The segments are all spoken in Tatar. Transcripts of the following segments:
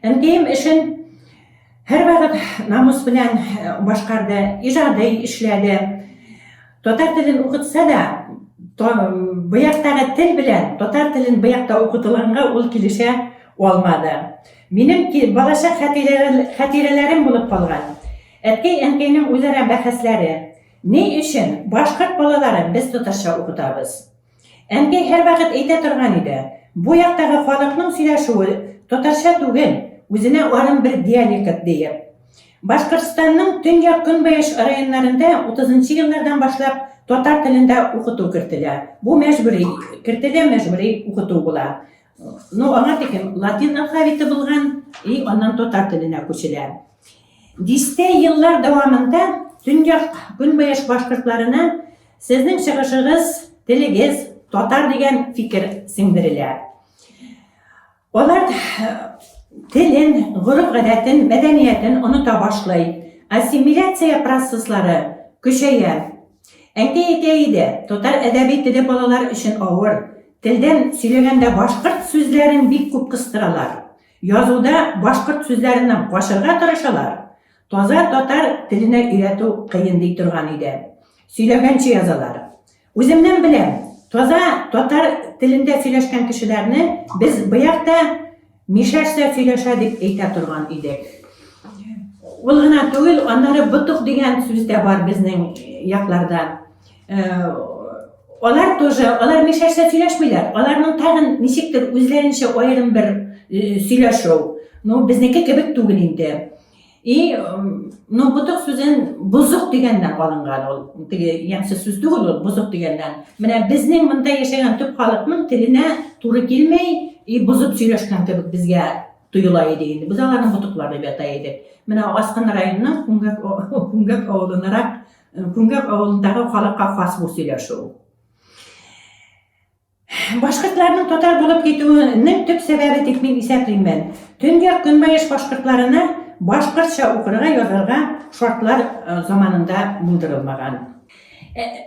Әнкәйем эшен һәрвакыт намус белән башкарды, иҗади эшләде. Татар телен укытса да, быяктагы тел белән татар телен быякта укытылганга ул килешә алмады. Минем балачак хатирәләрем булып калган. Әткәй-әнкәйнең үзара бәхәсләре. Ни өчен башкорт балаларын без татарча укытабыз? Әнкәй һәрвакыт әйтә торган иде. Бу яктагы халыкның сөйләшүе татарча түгел, үзенә арым бер диалект диеп. Башкортстанның төньяк көнбайыш районнарында 30-нчы еллардан башлап татар телендә укыту кертелә. Бу мәҗбүри, мәҗбүри укыту була. Аңа тикен латин алфавиты булган, аннан татар теленә күчелә. 10 еллар дәвамында төньяк көнбайыш башкортларына сезнең чыгышыгыз, телегез татар дигән фикер сеңдерелә. Алар телен, гореф-гадәтен, мәдәниятен оныта башлый. Ассимиляция процесслары көчәя. Әнкәй әйтә иде, татар әдәби теле балалар өчен авыр. Телдән сөйләгәндә башкорт сүзләрен бик күп кыстыралар. Язуда башкорт сүзләреннән кашырга тырышалар. Таза татар теленә өйрәтү кыен ди торган иде. Сөйләгәнчә язалар. Үземнән беләм, таза татар телендә сөйләшкән кешеләрне без быякта мишәрсә сөйләшә дип әйтә торган идек. Ул гына түгел, аннары ботук дигән сүз дә бар безнең якларда. Алар мишәрсә сөйләшмиләр. Аларның тагын ничектер үзләренчә аерым бер сөйләшү. Безнеке кебек түгел инде. Ботук сүзен бузук дигәннән алынган ул. Ямьсез сүз түгел ул, бузук дигәннән. Менә безнең монда яшәгән төп халыкның теленә туры килмәй, бузып сөйләшкән кебек безгә тоела иде инде. Без аларның ботуклары дип ата идек. Менә Аскын районының Күнгәк авылындагы халыкка хас бу сөйләшү. Башкортларның татар булып китүенең төп сәбәбе дип мин исәплим. Төньяк көнбайыш башкортларына башкортча укырга, язарга шартлар заманында булдырылмаган.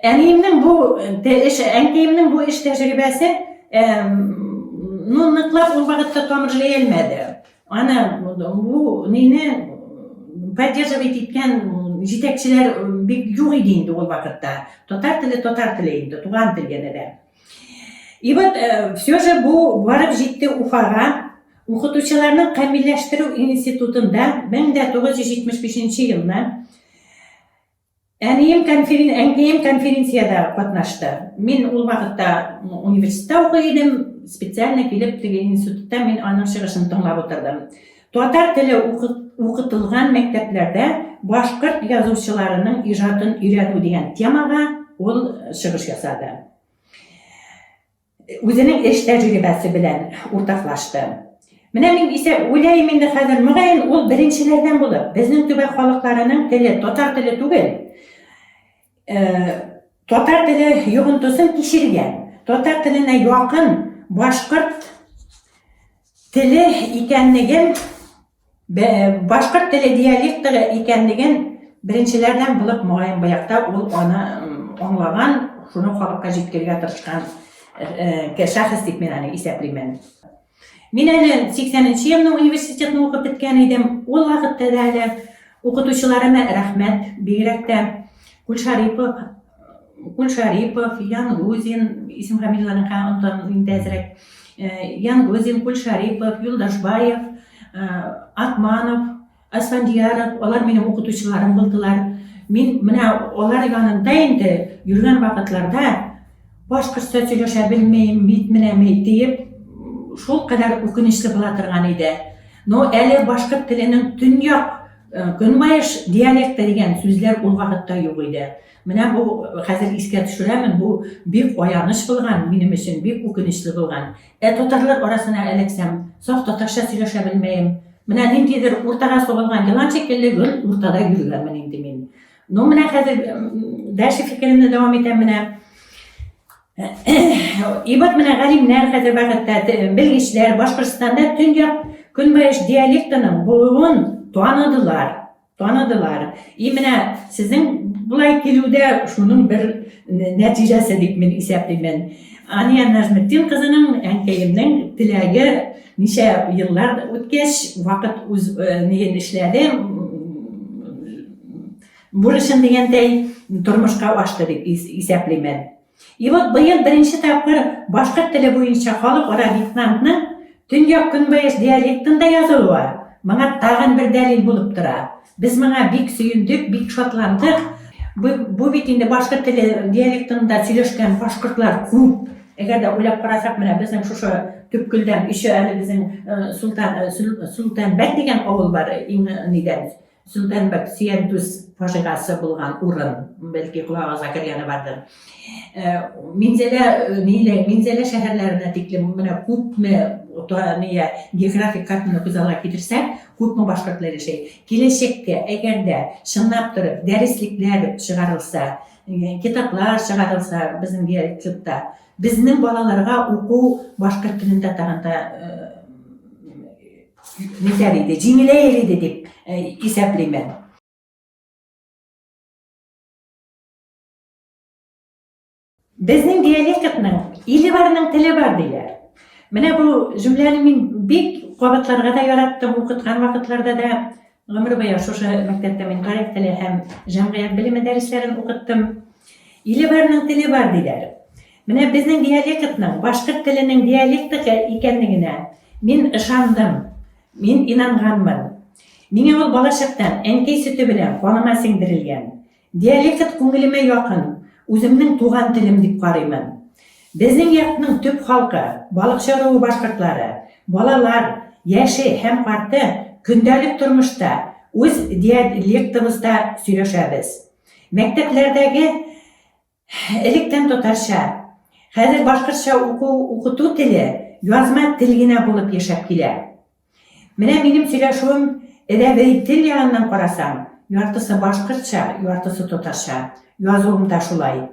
Әниемнең бу эш тәҗрибәсе ныклап ул вакытта тамырлый алмады. Аны бу нине поддерживать иткән җитәкчеләр бик юк иде инде ул вакытта. Татар теле инде, туган тел янәдә. И вот все же бу барып җитте Уфага. Укытучыларның камилләштерү институтында 1975 елда әнкәем конференцияда катнашты. Мин ул вакытта университетта укый идем, специально килеп теге институтта мин аның чыгышын тыңлап утырдым. Татар теле укытылган мәктәпләрдә башкорт язучыларының иҗатын өйрәтү дигән темага ул чыгыш ясады. Үзенең эш тәҗрибәсе белән уртаклашты. Менә мин уйлайм инде хәзер, мөгаен ул беренчеләрдән булып, безнең төбәк халыкларының теле татар теле түгел. Татар теле йогынтысын кичергән. Татар теленә якын башкорт теле икәнлеген, башкорт теле диалекты икәнлеген беренчеләрдән булып, мөгаен быякта ул аны аңлаган, шуны халыкка җиткерергә тырышкан шәхес дип мин аны исәплим. Мин әле 80-нче елның университетны укып беткән идем. Ул вакытта да әле укытучыларыма рәхмәт, бигрәк тә Кульшарипов, Янгузин, исем-фамилияләрен онытам инде әзрәк. Янгузин, Кульшарипов, Юлдашбаев, Атманов, Асфандияров, алар минем укытучыларым булдылар. Мин менә алар янында инде йөргән вакытларда башкортча сөйләшә белмәйм, битменәме дип шул кадәр үкенечле була торган иде. Әле башкорт теленең төньяк көнбайыш диалекты дигән сүзләр ул вакытта юк иде. Менә бу хәзер искә төшерәмен, бу бик аяныч булган, минем өчен бик үкенечле булган. Татарлар арасына эләксәм, саф татарча сөйләшә белмәйм. Менә ниндидер уртага сугылган елан шикелле гөл уртада йөргәнмен инде мин. Менә хәзер дәши фикеремне дәвам итәм менә. Ибат менә галимнәр хәзер вакытта белгечләр Башкортстанда төньяк көнбайыш диалектының булуын таныдылар. Менә сезнең булай килүдә шуның бер нәтиҗәсе дип мин исәплим. Ания Нәжметдин кызының әнкәемнең теләге ничә еллар үткәч вакыт үз ниген эшләде, бурышын дигәндәй тормышка ашты дип исәплимен. И вот быел беренче тапкыр башкорт теле буенча халыкара диктантның Төньяк Көнбайыш диалектында язылуы моңа тагын бер дәлил булып тора. Без моңа бик сөендек, бик шатландык. Бу бит инде башкорт теле диалектында сөйләшкән башкортлар күп. Әгәр дә уйлап карасак, менә безнең шушы Төпкөлдән ише әле безнең Султанбәк дигән авыл бар, нидән Султанбәк Сөянтүз фажигасы булган урын, бәлки кулагыгызга кергәне бардыр. Минзәлә шәһәрләренә тиклем менә күпме географик картаны күз алдына китерсәк, күпме башкортлар яшәй. Киләчәктә әгәр дә чынлап торып дәреслекләр чыгарылса, китаплар чыгарылса безнең диалектта, безнең балаларга уку башкорт телендә тагында нитәр иде, җиңеләер иде дип исәплимен. Безнең диалектның иле барның теле бар диләр. Менә бу җөмләне мин бик кабатларга да яраттым, укыткан вакытларда да, гомер буе шушы мәктәптә мин тарих теле һәм җәмгыять белеме дәресләрен укыттым. Иле барның теле бар диләр. Менә безнең диалектның, башкорт теленең диалекты икәнлегенә мин ышандым, мин инанганмын. Миңа ул балачактан әнкәй сөте белән каныма сеңдерелгән. Диалект күңелемә якын, үземнең туган телем дип карыймын. Безнең якның төп халкы, балыкчы руы башкортлары, балалар, яше һәм карты көндәлек тормышта үз диалектыбызда сөйләшәбез. Мәктәпләрдәге электән татарча, хәзер башкортча укыту теле язма тел генә булып яшәп килә. Менә минем сөйләшүем әдәби тел ягыннан карасам, яртысы башкортча, яртысы татарча, язуым да шулай.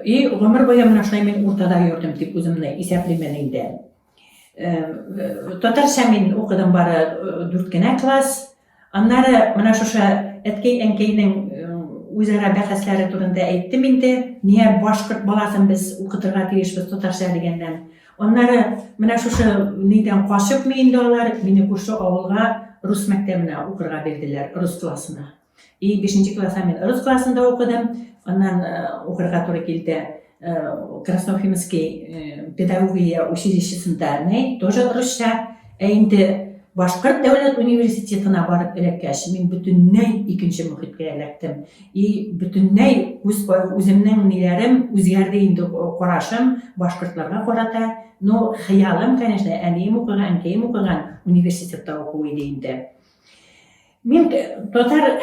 И гомер буе менә шулай мин уртада йөрдем дип үземне исәплимен инде. Татарча мин укыдым бары 4 кенә класс. Аннары менә шушы әткәй-әнкәйнең үзара бәхәсләре турында әйттем инде. Нигә башкорт баласын без укытырга тиешбез татарча дигәндән. Аннары менә шушы нидән кашып инде алар мине күрше авылга рус мәктәбенә укырга бирделәр, рус классына. И 5нче класста мин рус классында укыдым. Аннан укырга туры килде Красноуфимский педагогия училищесында, тоже русча. Инде башкорт дәүләт университетына барып эләккәч, мин бөтенләй икенче мөхиткә эләктем. И бөтенләй үземнең ниләрем үзгәрде инде, карашым башкортларга карата. Но хыялым, конечно, әнием укыган, әнкәем укыган университетта уку иде инде. Мин татар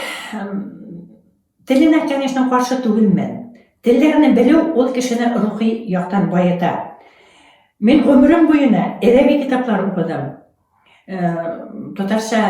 теленә, конечно, каршы түгелмен. Телләрне белү ул кешене рухи яктан байыта. Мин гомерем буена әдәби китаплар укыдым. Татарча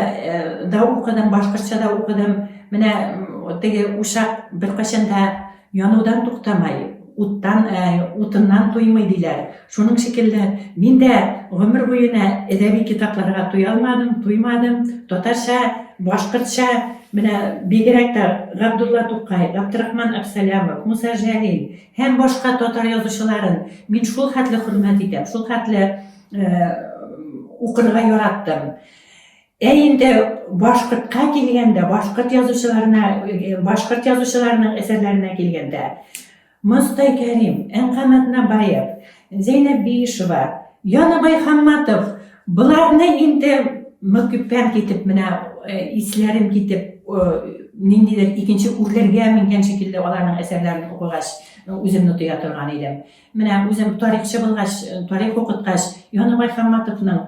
да укыдым, башкортча да укыдым. Менә теге ушак беркайчан да янудан туктамай, утыннан туймый диләр. Шуның шикелле мин дә гомер буена әдәби китапларга туймадым. Татарча, башкортча, менә бигрәк тә Габдулла Тукай, Абдрахман Абсалямов, Муса Җәлил һәм башка татар язучыларын мин шул хәтле хөрмәт итәм, шул хәтле укырга яраттым. Инде башкортка килгәндә, башкорт язучыларының әсәрләренә килгәндә, Мостай Кәрим, Әнкәмәт Набаев, Зәйнәп Биишева, Янабай Хамматов, буларны инде мөкүппән китеп, менә исләрем китеп, ниндидер икенче үрләргә менгән шикелле аларның әсәрләрен укыгач, үземне тоя торган идем. Менә үзем тарихчы булгач, тарих укыткач, Янабай Хамматовның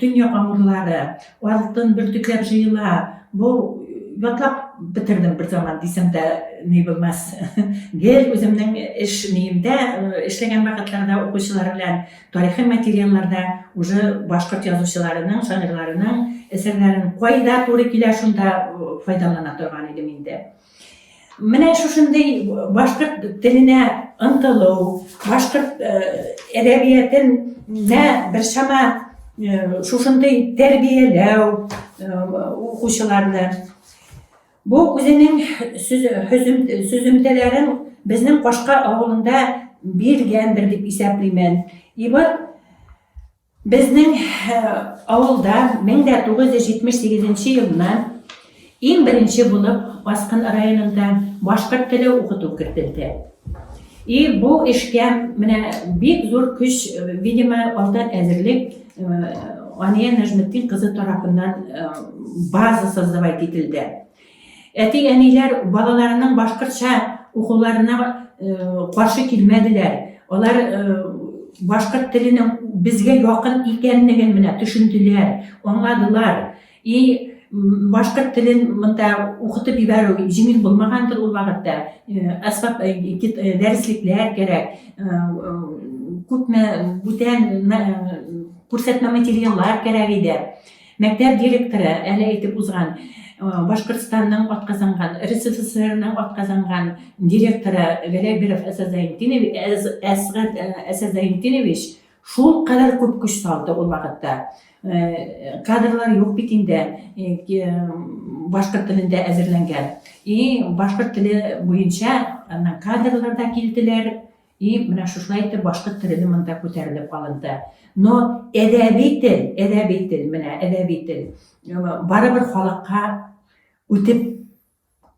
Төньяк Амурлары, Алтын бөртекләп җыела, бу ятлап бетердем бер заман дисем дә ни булмас. Гел үземнең эш ниемдә, эшләгән вакытларда укучылар белән тарихи материалларда уже башкорт язучыларының, шагыйрьләренең әсәрләрен кайда туры килә, шунда файдалана торган идем инде. Менә шушындый башкорт теленә ынтылу, башкорт әдәбиятына бер чама шушындый тәрбияләү укучыларны. Бу үзенең сүземтәләрен безнең Кашка авылында биргәндер дип исәплимен. И вот безнең авылда 1978 елдан иң беренче булып Аскын районында башкорт теле укыту кертелде. И бу эшкә менә бик зур көч, видимо, алдан әзерлек Ания Нәҗметдин кызы тарафыннан база создавать ителде. Әти-әниләр балаларының башкортча укуларына каршы килмәделәр. Алар башкорт теленең безгә якын икәнлеген менә төшенделәр, аңладылар. И башкорт телен монда укытып ибәрү җиңел булмагандыр ул вакытта. Асбап дәреслекләр кирәк, күпме бүтән күрсәтмә материаллар кирәк иде. Мәктәп директоры әле әйтеп узган, Башкортстанның атказанган, РСФСРның атказанган директоры Галябиров Әсәзәйнтинович шул кадәр күп көч салды ул вакытта. Кадрлар юк бит инде, башкорт телендә әзерләнгән. И башкорт теле буенча кадрлар да килделәр. И менә шулай итеп башкорт теле монда күтәрелеп калынды. Но әдәби тел, менә әдәби тел барыбер халыкка үтеп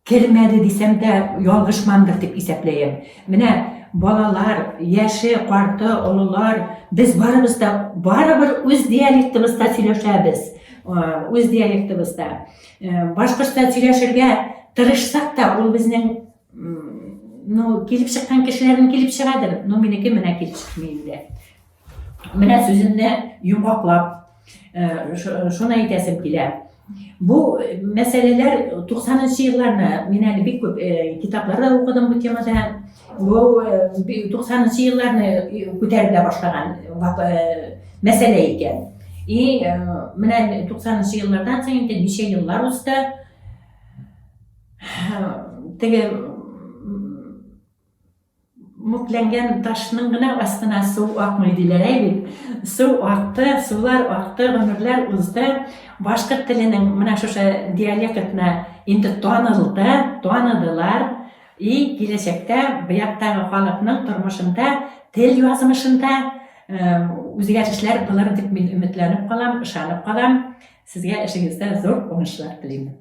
кермәде дисәм дә ялгышмандыр дип исәпләйм. Менә балалар, яше, карты, олылар, без барыбыз да барыбер үз диалектыбызда сөйләшәбез. Үз диалектыбызда. Башкортча сөйләшергә тырышсак та, ул безнең килеп чыккан кешеләрнең килеп чыгадыр. Но минеке менә килеп чыкмый инде. Менә сүземне йомгаклап, шуны әйтәсем килә. Бу мәсьәләләр 90-нчы елларны мин әле бик күп китапларда укыдым бу темада. Бу 90-нчы елларны күтәрелә башлаган мәсьәлә икән. И менә 90-нчы еллардан соң инде ничә еллар узды. Теге мүкләнгән ташның гына астына су акмый диләр бит. Су акты, сулар акты, гомерләр узды. Башкорт теленең менә шушы диалектны инде таныдылар. И киләчәктә быяктагы халыкның тормышында, тел язмышында үзгәрешләр булыр дип мин өметләнеп калам, ышанып калам. Сезгә эшегездә зур уңышлар телим.